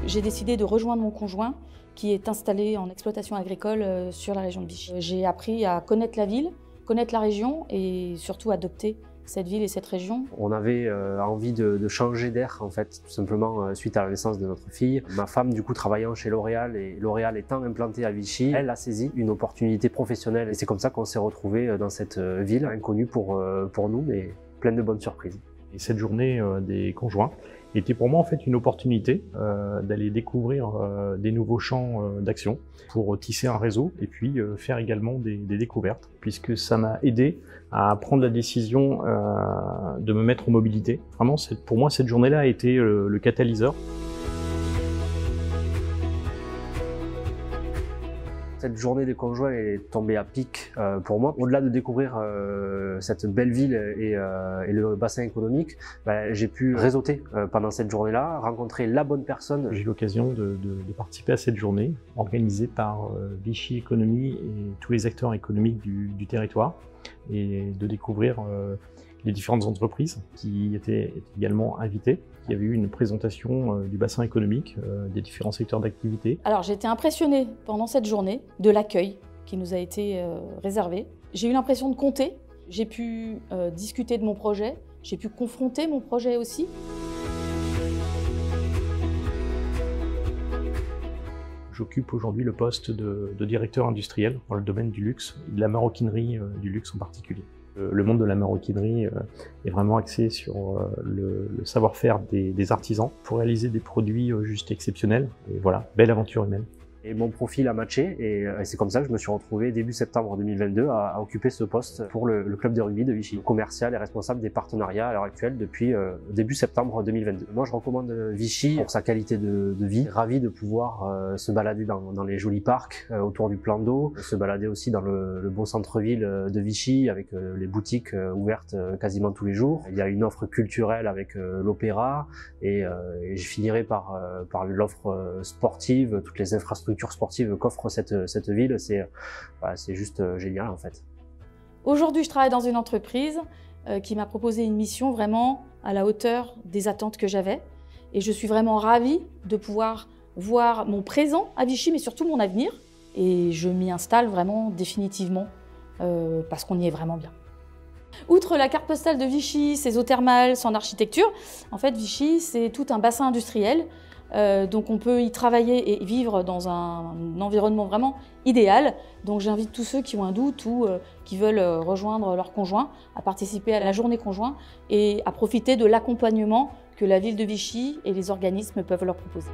J'ai décidé de rejoindre mon conjoint qui est installé en exploitation agricole sur la région de Vichy. J'ai appris à connaître la ville, connaître la région et surtout adopter cette ville et cette région. On avait envie de changer d'air en fait, tout simplement suite à la naissance de notre fille. Ma femme du coup travaillant chez L'Oréal et L'Oréal étant implantée à Vichy, elle a saisi une opportunité professionnelle et c'est comme ça qu'on s'est retrouvés dans cette ville inconnue pour nous mais pleine de bonnes surprises. Et cette journée des conjoints était pour moi en fait une opportunité d'aller découvrir des nouveaux champs d'action pour tisser un réseau et puis faire également des découvertes, puisque ça m'a aidé à prendre la décision de me mettre en mobilité. Vraiment, pour moi, cette journée-là a été le catalyseur. Cette journée des conjoints est tombée à pic pour moi. Au-delà de découvrir cette belle ville et le bassin économique, j'ai pu réseauter pendant cette journée-là, rencontrer la bonne personne. J'ai eu l'occasion de participer à cette journée organisée par Vichy Économie et tous les acteurs économiques du territoire et de découvrir les différentes entreprises qui étaient également invitées. Il y avait eu une présentation du bassin économique, des différents secteurs d'activité. Alors j'ai été impressionnée pendant cette journée de l'accueil qui nous a été réservé. J'ai eu l'impression de compter, j'ai pu discuter de mon projet, j'ai pu confronter mon projet aussi. J'occupe aujourd'hui le poste de directeur industriel dans le domaine du luxe, de la maroquinerie du luxe en particulier. Le monde de la maroquinerie est vraiment axé sur le savoir-faire des artisans pour réaliser des produits juste exceptionnels. Et voilà, belle aventure humaine. Et mon profil a matché et c'est comme ça que je me suis retrouvé début septembre 2022 à occuper ce poste pour le club de rugby de Vichy. Commercial et responsable des partenariats à l'heure actuelle depuis début septembre 2022. Moi je recommande Vichy pour sa qualité de vie. Ravi de pouvoir se balader dans les jolis parcs autour du plan d'eau, se balader aussi dans le beau centre-ville de Vichy avec les boutiques ouvertes quasiment tous les jours. Il y a une offre culturelle avec l'opéra et je finirai par l'offre sportive, toutes les infrastructures sportive qu'offre cette ville, c'est juste génial en fait. Aujourd'hui, je travaille dans une entreprise qui m'a proposé une mission vraiment à la hauteur des attentes que j'avais. Et je suis vraiment ravie de pouvoir voir mon présent à Vichy, mais surtout mon avenir. Et je m'y installe vraiment définitivement parce qu'on y est vraiment bien. Outre la carte postale de Vichy, ses eaux thermales, son architecture, en fait Vichy c'est tout un bassin industriel. Donc on peut y travailler et vivre dans un environnement vraiment idéal. Donc j'invite tous ceux qui ont un doute ou qui veulent rejoindre leur conjoint à participer à la journée conjoint et à profiter de l'accompagnement que la ville de Vichy et les organismes peuvent leur proposer.